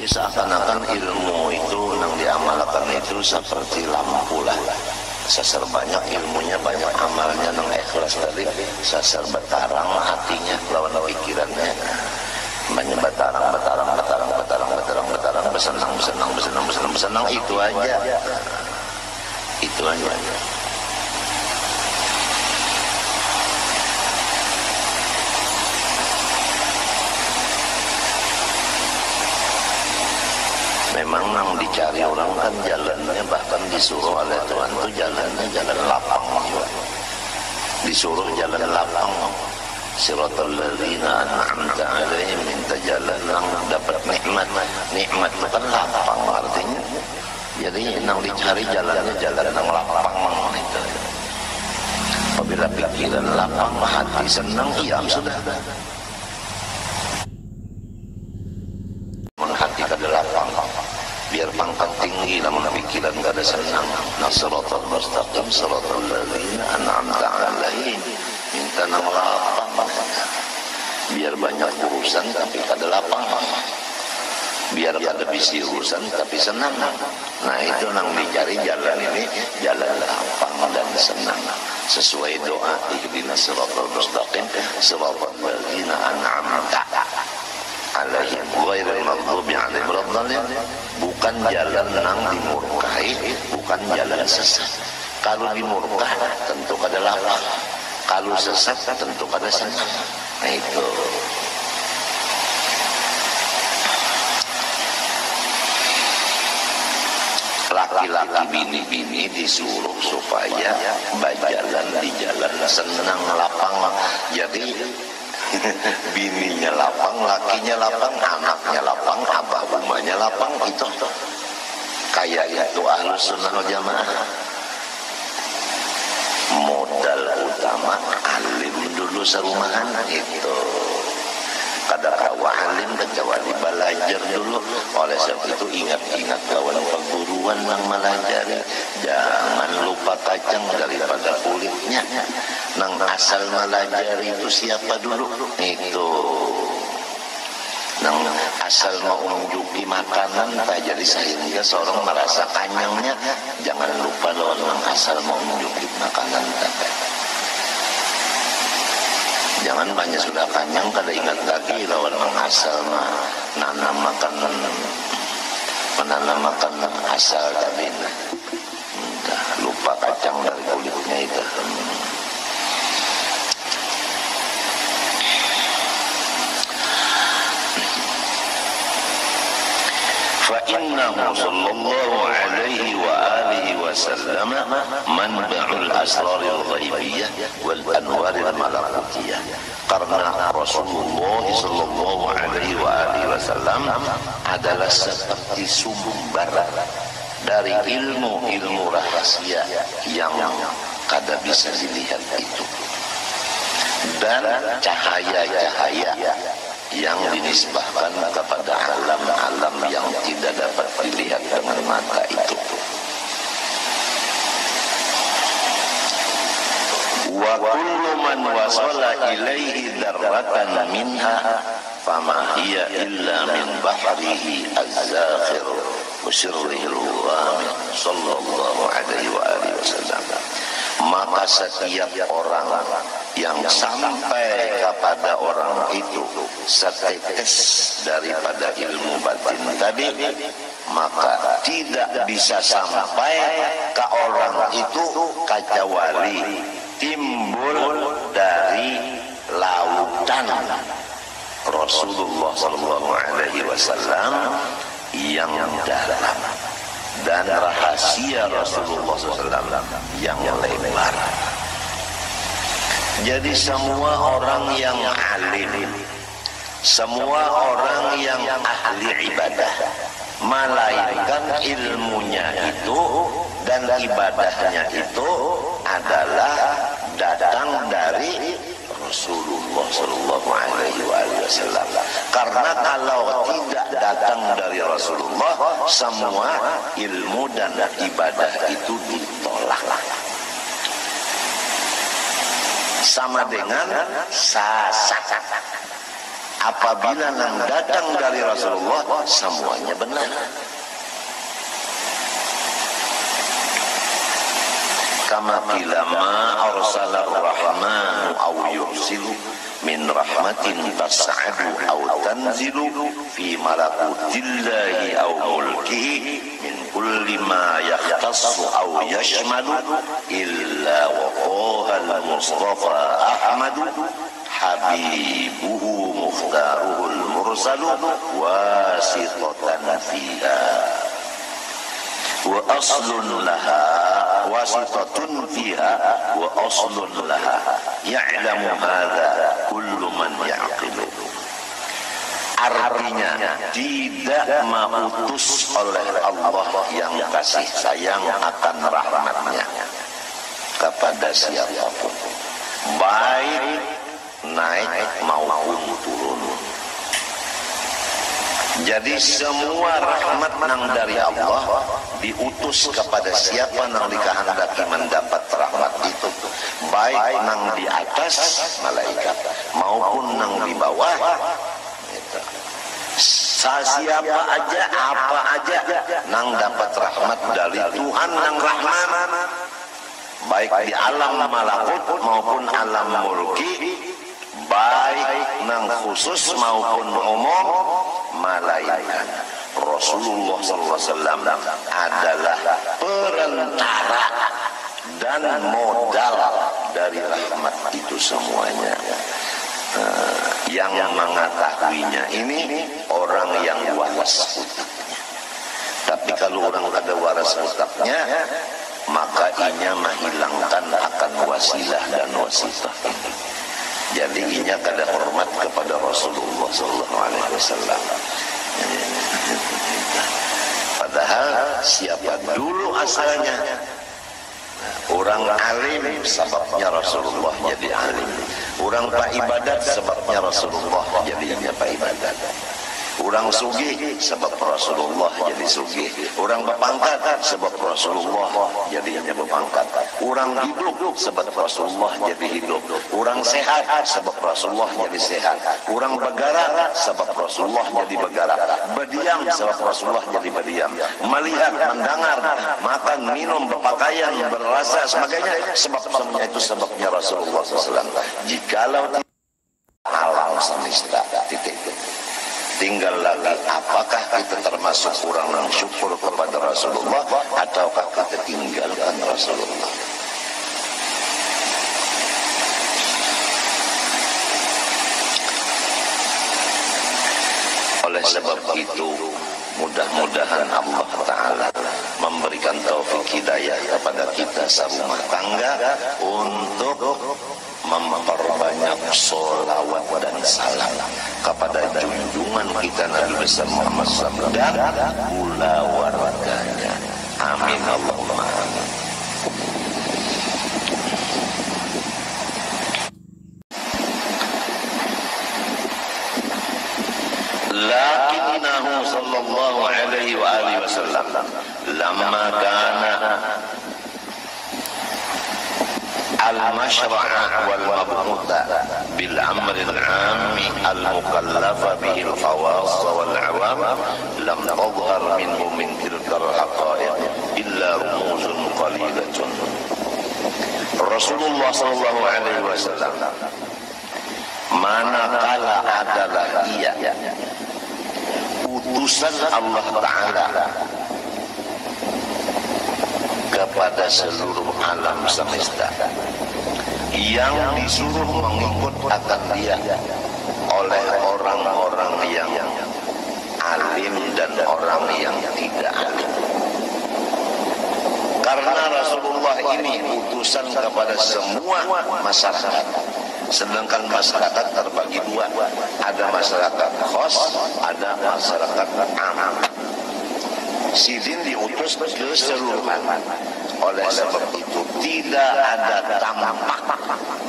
seakan-akan ilmu itu yang diamalkan itu seperti lampu lah. Sasar banyak ilmunya, banyak amalnya nang ikhlas tadi. Sasar betarang hatinya lawan pikirannya. Banyak betarang, besenang itu aja. Itu aja. Memang yang dicari orang kan jalannya, bahkan disuruh oleh Tuhan itu jalannya jalan lapang juga. Disuruh jalan lapang. Siratal ladzina an'amta 'alaihim, minta jalan yang dapat nikmat. Nikmat itu kan lapang artinya. Jadi yang dicari jalannya jalan yang lapang itu. Apabila pikiran lapang, hati senang, iya sudah. Hati kada lapang, biar pangkat tinggi namun pikiran kada senang. Nasratul mustaqim siratal ladzina an'amta 'alaihim, minta nang lapang. Biar banyak urusan tapi kada lapang. Biar kada bisi urusan tapi senang. Nah itu nang dicari jalan ini, jalan lapang dan senang. Sesuai doa ihdinas siratal mustaqim siratal ladzina an'amta 'alaihim ghairil maghdubi 'alaihim waladdallin. Bukan jalan nang dimurkai, bukan jalan sesat. Kalau dimurkah tentu kada lapang, kalau sesat tentu kada senang. Nah itu. Laki-laki bini-bini disuruh supaya berjalan di jalan senang lapang. Jadi bininya lapang, lakinya lapang, anaknya lapang, abah rumahnya lapang, itu kayak itu Ahlus Sunnah wal Jamaah. Modal utama alim dulu serumahan itu. Kada kawa alim kecuali belajar dulu. Oleh sebab itu ingat-ingat kawan perguruan yang melajari. Jangan lupa kacang daripada kulitnya. Nang asal melajari itu siapa dulu? Itu. Nang asal mau menjuki makanan tak jadi sehingga seorang merasa kanyangnya. Jangan lupa lawan nang asal mau menjuki makanan tak. Jangan banyak sudah kanyang kada ingat lagi lawan mengasal menanam makanan asal tapi entah lupa kacang dari kulitnya itu. فإنه صلى الله عليه وآله وسلم منبع الأسرار الغيبية والأنوار الملكوتية. Karena Rasulullah sallallahu alaihi wa alihi wasallam adalah seperti sumber dari ilmu-ilmu rahasia yang kada bisa dilihat itu, dan cahaya-cahaya yang dinisbahkan kepada alam-alam yang tidak dapat dilihat dengan mata itu. Wa kullu man wasala ilaihi dzarratan minha fama hiya illa min bahrihi az-zakhir wa sirrihi al-ghami sallallahu alaihi wa alihi wasallam. Maka setiap orang yang sampai kepada orang itu setetes daripada ilmu batin tadi, maka tidak bisa sampai ke orang itu kecuali timbul dari lautan Rasulullah SAW yang dalam dan rahasia Rasulullah SAW yang lebar. Jadi semua orang yang alim, semua orang yang ahli ibadah, melainkan ilmunya itu dan ibadahnya itu adalah datang dari Rasulullah sallallahu alaihi wasallam. Karena kalau tidak datang dari Rasulullah, semua ilmu dan ibadah itu ditolak. Sama dengan sesat. Apabila yang datang dari Rasulullah semuanya benar. Kama qila ma arsala ar-rahmanu aw yursilu min rahmatin tas'adu aw tanzilu fi malakutillahi aw mulkihi min kulli ma yakhtassu aw yashmalu illa waqaha al-mustafa ahmadu habibuhu mukhtaruhul mursalu wasitatan fiha wa aslun laha wasitatun fiha wa aslun laha ya'lamu hadha kullu man ya'qilu. Artinya tidak mautus oleh Allah yang kasih sayang akan rahmatnya kepada siapapun, baik naik maupun turun. Jadi semua rahmat nang dari Allah diutus kepada siapa nang dikehendaki mendapat rahmat itu, baik nang di atas malaikat maupun nang di bawah. Siapa aja, apa aja nang dapat rahmat dari Tuhan nang Rahman, baik di alam malakut maupun alam mulki, baik nang khusus maupun umum, malaikat. Rasulullah SAW adalah perantara dan modal dari rahmat itu semuanya. Yang mengetahuinya ini orang yang waras utaknya. Tapi kalau orang ada waras utaknya, maka inya menghilangkan akan wasilah dan wasitah ini. Jadi inya kada hormat kepada Rasulullah SAW. Padahal siapa dulu asalnya? Orang alim sebabnya Rasulullah jadi alim. Orang pak ibadat sebabnya Rasulullah jadinya pak ibadat. Orang sugih sebab Rasulullah jadi sugih. Orang berpangkat sebab Rasulullah jadinya berpangkat. Orang hidup sebab Rasulullah jadi hidup. Orang sehat sebab Rasulullah jadi sehat. Orang bergerak sebab Rasulullah jadi bergerak. Berdiam sebab Rasulullah jadi berdiam. Melihat, mendengar, makan, minum, berpakaian, berrasa, sebagainya, sebab semuanya itu sebabnya Rasulullah SAW. Jikalau alam semesta titik. Tinggal lagi apakah kita termasuk orang yang syukur kepada Rasulullah ataukah kita tinggalkan Rasulullah. Oleh sebab itu mudah-mudahan Allah Ta'ala memberikan taufik hidayah kepada kita serumah tangga untuk memperbanyak sholawat dan salam kepada junjungan kita Nabi besar Muhammad SAW dan pula warganya. Amin Allahumma amin. Lakinnahu sallallahu alaihi wa alihi wasallam lamma kana al-mashra'a wal-mab'utha bil-amri al-'ammi al-mukallafa bihi al-khawas wal-'awam lam tadhhar minhu min tilka al-haqa'iq illa rumuzun qalilatun. Rasulullah sallallahu alaihi wasallam manakala adalah ia utusan Allah Ta'ala kepada seluruh alam semesta, yang disuruh mengikut akan dia oleh orang-orang yang alim dan orang yang tidak alim. Karena Rasulullah ini utusan kepada semua masyarakat, sedangkan masyarakat terbagi dua, ada masyarakat khos, ada masyarakat am. Sidin diutus keseluruhan. Oleh sebab itu tidak ada tampak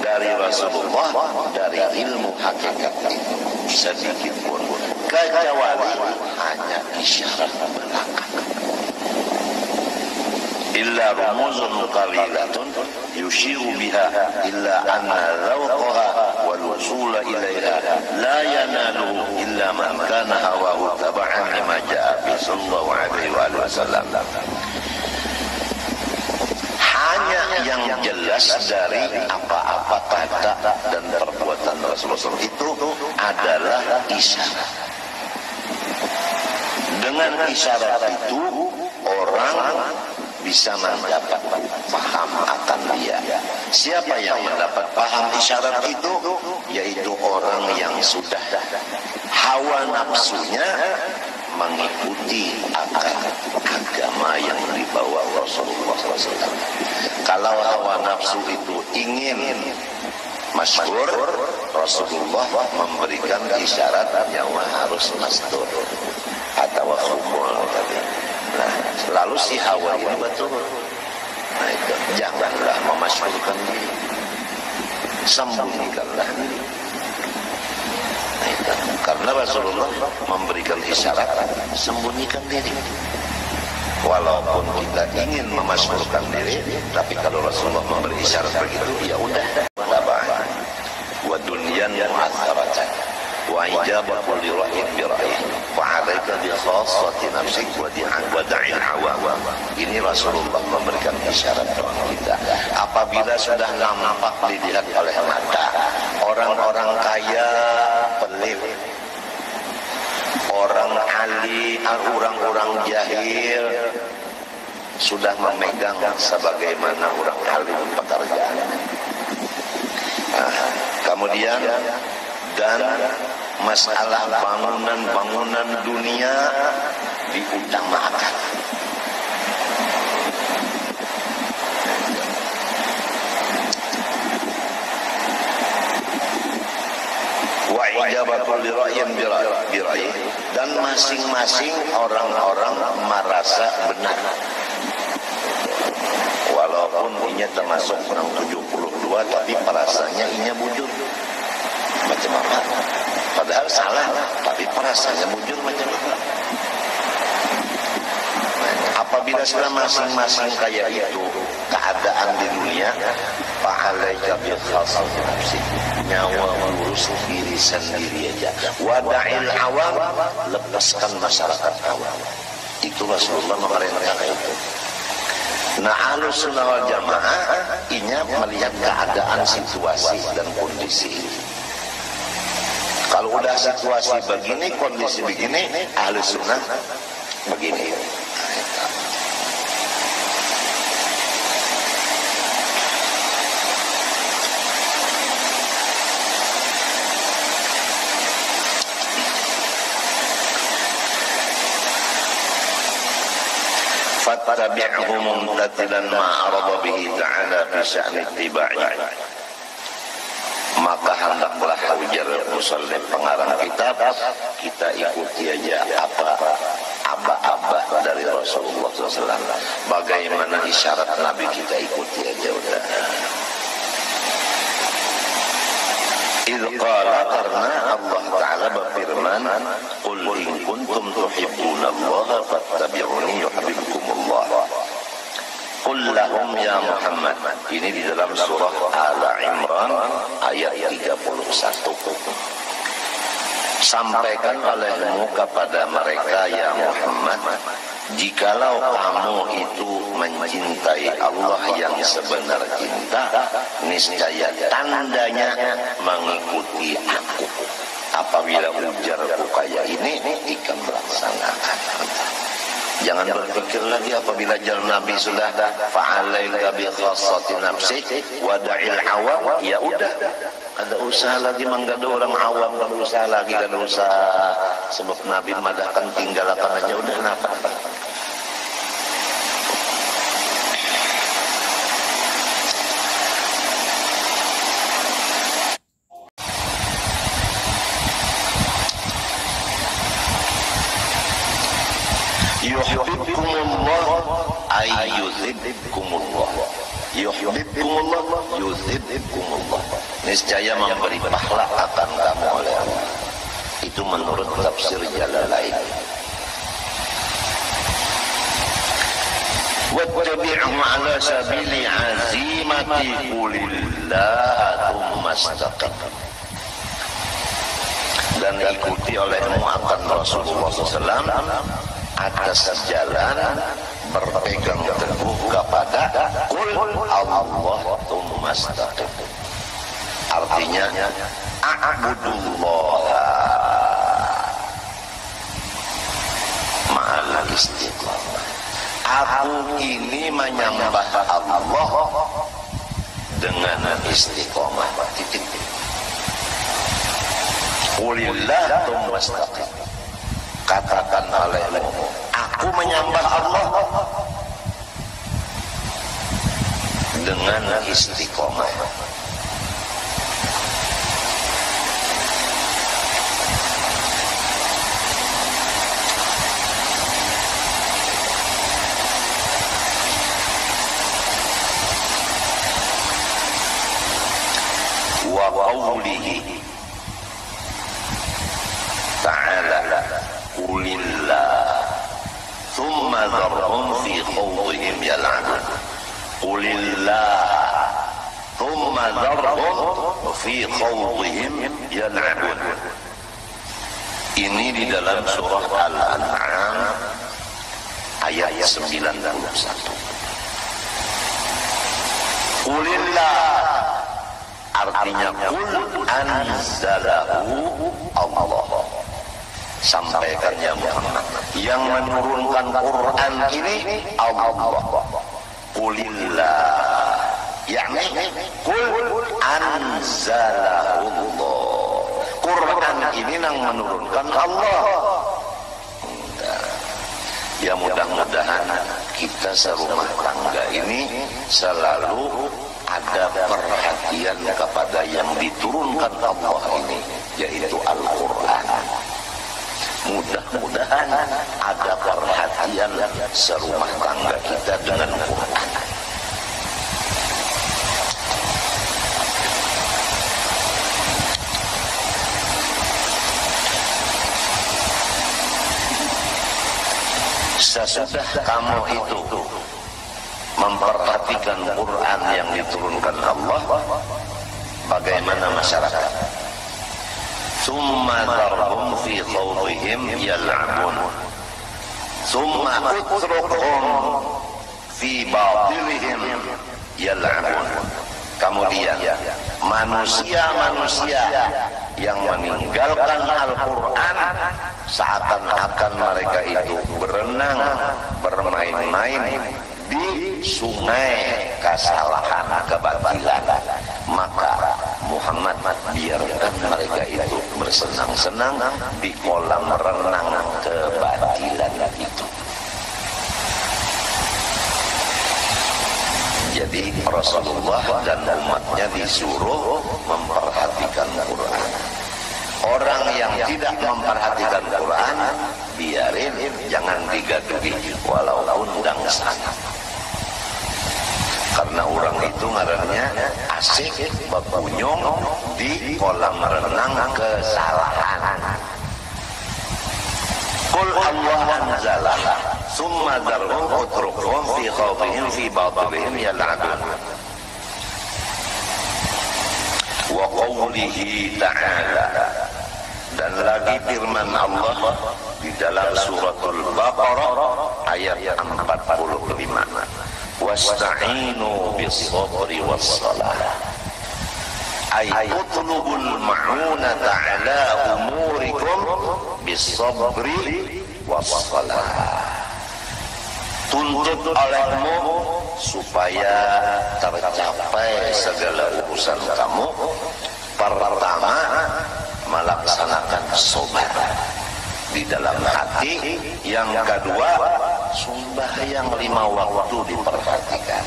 dari Rasulullah dari ilmu hakikat itu sedikit pun, kecuali hanya isyarat belaka. Illa illa rumuzun qalilatun yushiru biha illa anna zawqaha wal wusula ilaiha la yanalu illa man kana hawahu taba'an lima ja'a bi sallallahu alaihi wasallam. Hanya yang jelas dari apa-apa kata dan perbuatan Rasulullah itu adalah isyarat. Dengan isyarat itu orang bisa mendapat paham akan dia. Siapa yang mendapat paham isyarat itu? Yaitu orang yang sudah hawa nafsunya mengikuti akan agama yang dibawa Rasulullah SAW. Kalau hawa nafsu itu ingin masyhur, Rasulullah memberikan isyarat yang harus mastur atau humul tadi. Nah, lalu si hawa ini betul. Nah, itu janganlah memasyhurkan diri, sembunyikanlah diri. Nah, itu. Karena Rasulullah memberikan isyarat sembunyikan diri. Walaupun kita ingin memasyhurkan diri, tapi kalau Rasulullah memberi isyarat begitu, ya udah. Wa dunyan mu'azzaratan wa ijabatu li ra'yin bi ra'yin fa 'alaika bi khassati nafsik wa da'il awam. Ini Rasulullah memberikan isyarat kepada kita. Apabila sudah nampak dilihat oleh mata, orang-orang kaya pelit, orang alim, orang-orang jahil sudah memegang sebagaimana orang alim pekerjaan. Nah, kemudian dan masalah bangunan-bangunan dunia diutamakan. Wa ijabatul ra'yin bi ra'yin, dan masing-masing orang-orang merasa benar. Walaupun inya termasuk orang 72 tapi perasaannya inya bujur. Macam apa? Padahal salah, tapi perasaannya bujur macam apa? Apabila sudah masing-masing kayak itu keadaan di dunia, fa'alaika bi khassati nafsik, nyawa mengurus diri sendiri aja. Wada'il awam, lepaskan masyarakat awam. Itu Rasulullah memerintahkan itu. Nah, Ahlus Sunnah wal Jamaah inya melihat keadaan situasi dan kondisi. Kalau udah situasi begini, kondisi begini, Ahlus Sunnah begini. fattabi'hu mumtatilan ma'arada bihi ta'ala fi sya'ni ittiba'i. Maka hendaklah ujar musallif pengarang kitab, kita ikuti aja apa abah-abah dari Rasulullah SAW. Bagaimana isyarat Nabi, kita ikuti aja udah. Qala, karena Allah Ta'ala berfirman, qul in kuntum tuhibbunallaha fattabi'uni yuhibbukumullah. Qul lahum ya Muhammad. Ini di dalam surah Al-Imran ayat 31. Sampaikan olehmu kepada mereka ya Muhammad, jikalau kamu itu mencintai Allah yang sebenar cinta, niscaya tandanya mengikuti aku. Apabila ujarku kayak ini, ikan melaksanakan. Jangan berpikir lagi apabila jalan Nabi sudah fa'alaika bi khassati nafsik wada'il awam, ya udah, ada usaha lagi menggada orang awam, ada usaha lagi, ada usaha sebab Nabi madahkan tinggalkan aja udah, kenapa? Yuhibbukumullah ay yuzibkumullah. Yuhibbukumullah yuzibkumullah. Niscaya memberi pahala akan kamu oleh Allah. Itu menurut tafsir Jalalain. wattabi'hu ala sabili azimati qulillah thumma istaqim, dan diikuti olehmu akan Rasulullah SAW atas jalan berpegang teguh kepada qul Allah thumma istaqim. Artinya a'budullah ma'al istiqamah. Aku ini menyembah Allah dengan istiqamah. Titik. Qulillah thumma istaqim. Katakan olehmu, aku menyembah Allah dengan istiqamah. Wa qawlihi ta'ala qulillah thumma dharhum fi khawdihim yal'abun. Qulillah thumma dharhum fi khawdihim yal'abun. Ini di dalam surah Al-An'am ayat 91. Qulillah artinya qul anzalahu Allah. Sampaikan ya Muhammad, yang menurunkan Quran ini Allah. Qulillah yakni qul anzalahu Allah. Quran ini yang menurunkan Allah. Ya mudah-mudahan kita serumah tangga ini selalu ada perhatian kepada yang diturunkan Allah ini, yaitu Al-Quran. Mudah-mudahan ada perhatian serumah tangga kita dengan Quran. Sesudah kamu itu memperhatikan Quran yang diturunkan Allah, bagaimana masyarakat? Tsumma dharhum fi khawdihim yal'abun tsumma utrukhum fi batilihim yal'abun. Kemudian manusia-manusia yang meninggalkan Al-Quran seakan-akan mereka itu berenang, bermain-main di sungai kesalahan, kebatilan. Maka Muhammad biarkan mereka itu bersenang-senang di kolam renang kebatilan itu. Jadi Rasulullah dan umatnya disuruh memperhatikan Quran. Orang yang tidak memperhatikan Quran, biarin, jangan digaduhi walaupun dangsan. Karena orang itu ngarannya asik berkunjung di kolam renang kesalahan. Qul Allah anzalah summa dharhum utrukhum fi khawdihim fi batilihim yal'abun. Wa qawlihi ta'ala, dan lagi firman Allah di dalam suratul Baqarah ayat 45. Wasta'inu bis-sabri was-salah. Ay utlubul ma'unata ala umurikum bis-sabri was-salah. Tuntut olehmu supaya tercapai segala urusan kamu. Pertama, melaksanakan sabar di dalam hati. Yang kedua, sembahyang 5 waktu diperhatikan.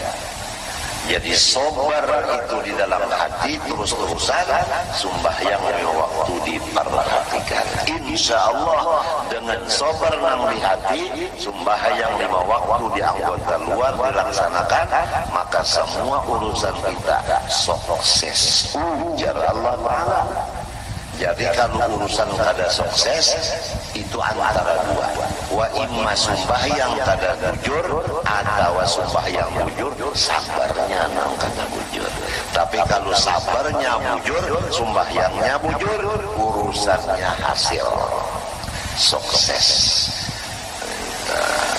Jadi sabar itu di dalam hati, terus-terusan sembahyang 5 waktu diperhatikan. Insya Allah dengan sabar nang di hati, sembahyang 5 waktu di anggota luar dilaksanakan, maka semua urusan kita sukses. Ujar Allah Ta'ala. Jadi kalau urusan kada sukses itu antara dua, wa imma sembahyang kada bujur atau sembahyang bujur sabarnya nang kada bujur. Tapi kalau sabarnya bujur, sembahyangnya bujur, urusannya hasil sukses.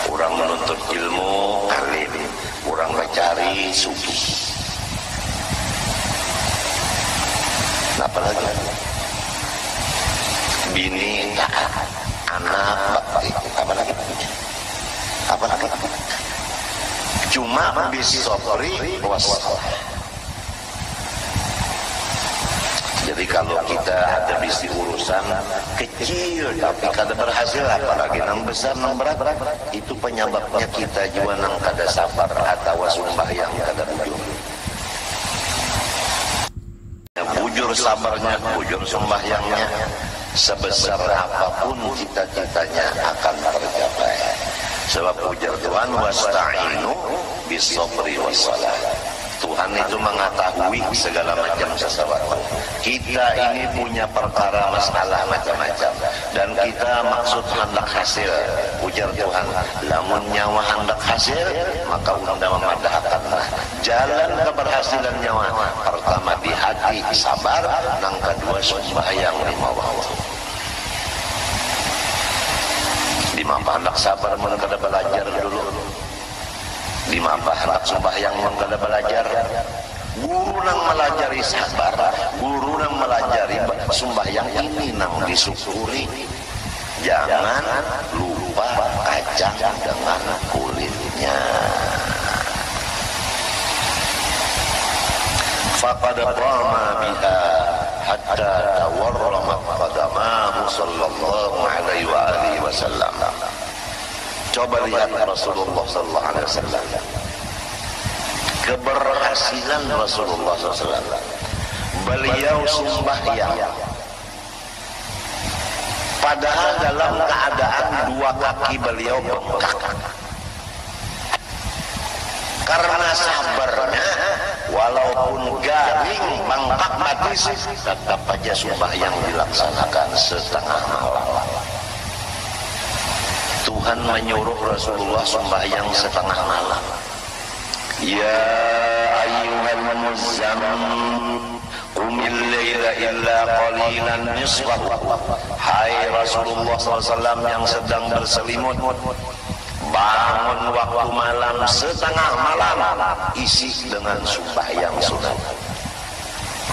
Orang menuntut ilmu alim, orang mencari suki. Nah, apalagi bini taat, anak bakti, apalagi cuma bisopri wassalah. Jadi kalau kita ada bisi urusan kecil tapi kada berhasil, apalagi nang besar nang berat, itu penyebabnya kita juga nang kada sabar atau sembahyang kada bujur. Bujur sabarnya, bujur sembahyangnya, sebesar apapun cita-citanya akan tercapai. Sebab ujar Tuhan, wasta'inu bis-sabri was-salah. Tuhan itu mengetahui segala macam sesuatu. Kita ini punya perkara masalah macam-macam, dan kita maksud hendak hasil. Ujar Tuhan, lamun nyawa hendak hasil, maka unda memadahkanlah jalan keberhasilan nyawa. Pertama di hati sabar, yang kedua sembahyang 5 waktu. Di mana hendak sabar mun kada belajar dulu. Di mana hendak sembahyang mun kada belajar. Guru nang melajari sabar, guru nang melajari sembahyang ini nang disyukuri. Jangan lupa kacang dengan kulitnya. Faqad qama biha hatta tawarramat qadamahu sallallahu alaihi wa alihi wasallam. Coba lihat Rasulullah sallallahu alaihi wasallam. Keberhasilan Rasulullah SAW. Beliau sembahyang, padahal dalam keadaan dua kaki beliau bengkak. Karena sabarnya, walaupun garing bengkak batis, tetap aja sembahyang dilaksanakan setengah malam. Tuhan menyuruh Rasulullah sembahyang setengah malam. Ya ayyuhal muzammil qumil laila illa qalilan nisfahu. Hai Rasulullah SAW yang sedang berselimut, bangun waktu malam setengah malam, isi dengan sembahyang sunat.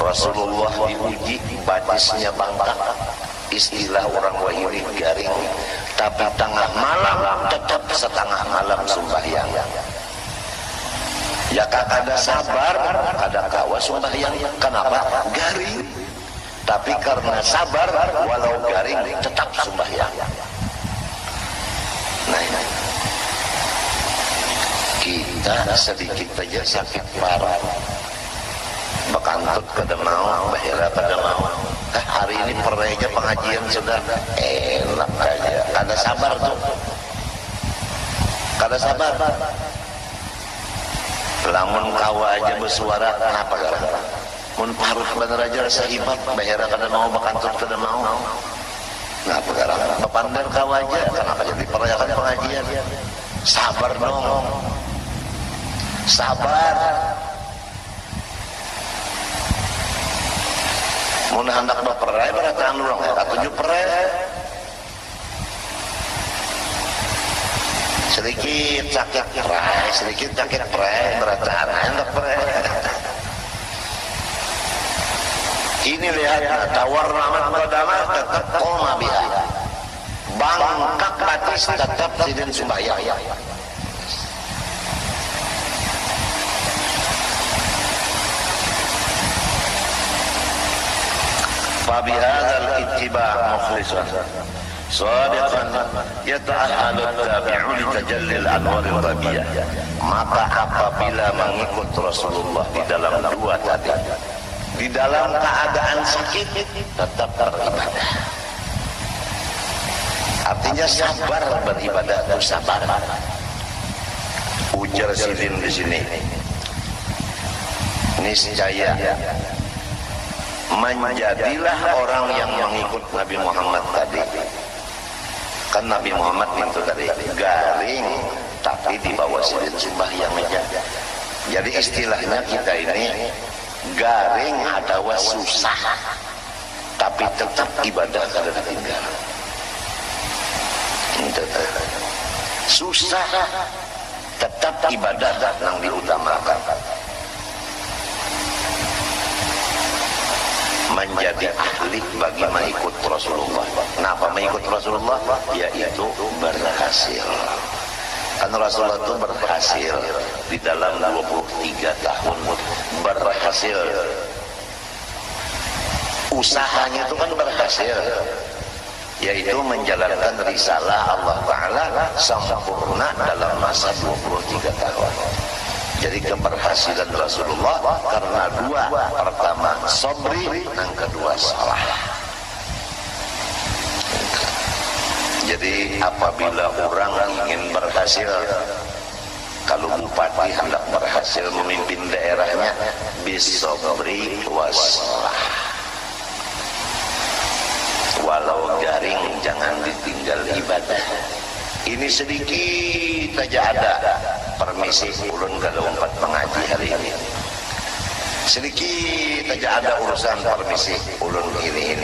Rasulullah diuji batisnya bangkak, istilah orang Wahiri garing, tapi tengah malam tetap setengah malam sembahyang. Ya kada sabar, kada kawa sembahyang. Kenapa? Garing. Tapi karena sabar, walau garing tetap sembahyang. Nah, kita sedikit saja sakit parah, bekantut kada mau, bahira kada mau. Hari ini perreja pengajian sudah enak aja. Kada sabar tuh, kada sabar. Lamun kawa aja bersuara, kenapa gara? Mun parut bener aja rasa hebat, bahira kada mau, bekantut kada mau. Kenapa gara? Bepandar kawa aja, kenapa jadi perayakan pengajian? Sabar dong, sabar. Mun hendak berperai berataan dulu, tujuh perai. Sedikit sakit perai, sedikit sakit perai, berataan hendak perai. Ini lihat, tawar ramat qadama tetap qoma biha. Bangkak batis tetap sidin sembahyang. فبهذا الاتباع مخلصا صادقا يتأهل التابع لتجلي الأنوار الربيع. Maka apabila mengikut Rasulullah di dalam dua tadi, di dalam keadaan sakit tetap beribadah, artinya sabar beribadah itu sabar. Ujar Sidin di sini, niscaya menjadilah orang yang mengikut Nabi Muhammad tadi. Kan Nabi Muhammad itu tadi garing tapi di bawah silin sembahyang aja. Jadi istilahnya kita ini garing adalah susah tapi tetap ibadah kada ditinggal. Susah tetap ibadah yang diutamakan. Menjadi ahli bagi mengikut Rasulullah. Kenapa mengikut Rasulullah? Yaitu berhasil. Kan Rasulullah itu berhasil di dalam 23 tahun berhasil. Usahanya itu kan berhasil, yaitu menjalankan risalah Allah Ta'ala sempurna dalam masa 23 tahun. Jadi keberhasilan Rasulullah karena dua, pertama sabri, yang kedua salah. Jadi apabila orang ingin berhasil, kalau bupati hendak berhasil memimpin daerahnya, bisabri wassalah. Walau garing jangan ditinggal ibadah. Ini sedikit saja ada. Permisi ulun kada umpat mengaji hari ini. Sedikit saja ada urusan permisi ulun ini.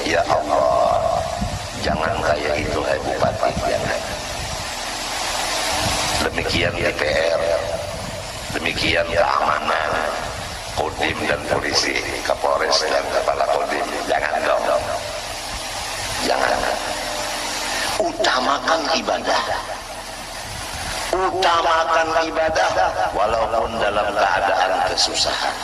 Ya Allah, jangan kayak itu hai bupati, jangan. Demikian DPR, demikian keamanan, Kodim dan polisi, Kapolres dan kepala Kodim, jangan dong. Jangan. Utamakan ibadah. Utamakan ibadah walaupun dalam keadaan kesusahan.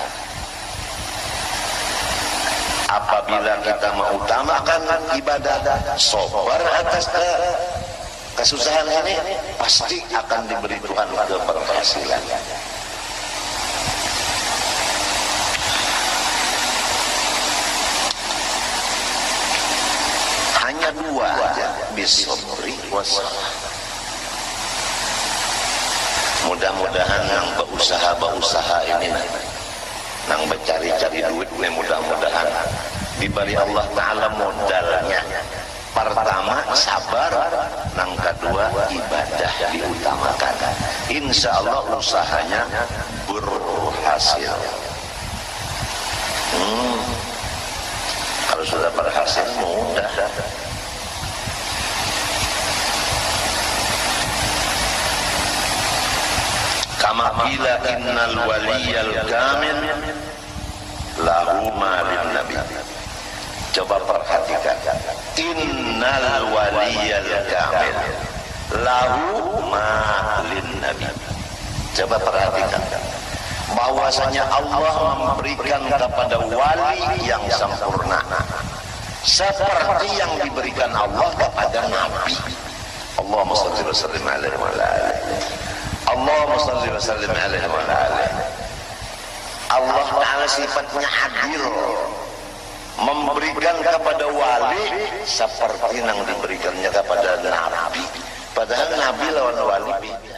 Apabila kita mengutamakan ibadah, sabar atas kesusahan ini, pasti akan diberi Tuhan keberhasilan. Hanya dua aja, bisabri wassalah. Mudah-mudahan yang berusaha ini, yang mencari-cari duit, mudah-mudahan diberi Allah Ta'ala modalnya. Pertama sabar, yang kedua ibadah diutamakan. Insya Allah usahanya berhasil. Kalau sudah berhasil mudah. Kama qila innal waliyal kamil lahu malin nabi. Coba perhatikan, innal waliyal kamil lahu malin nabi. Coba perhatikan bahwasanya Allah memberikan kepada wali yang sempurna seperti yang diberikan Allah kepada nabi. Allahumma shalli wa sallim alaihi wa ala alihi. Allahumma shalli wa sallim alaihi wa ala alihi. Allah Ta'ala sifatnya adil, memberikan kepada wali seperti yang diberikannya kepada nabi. Padahal nabi lawan wali beda.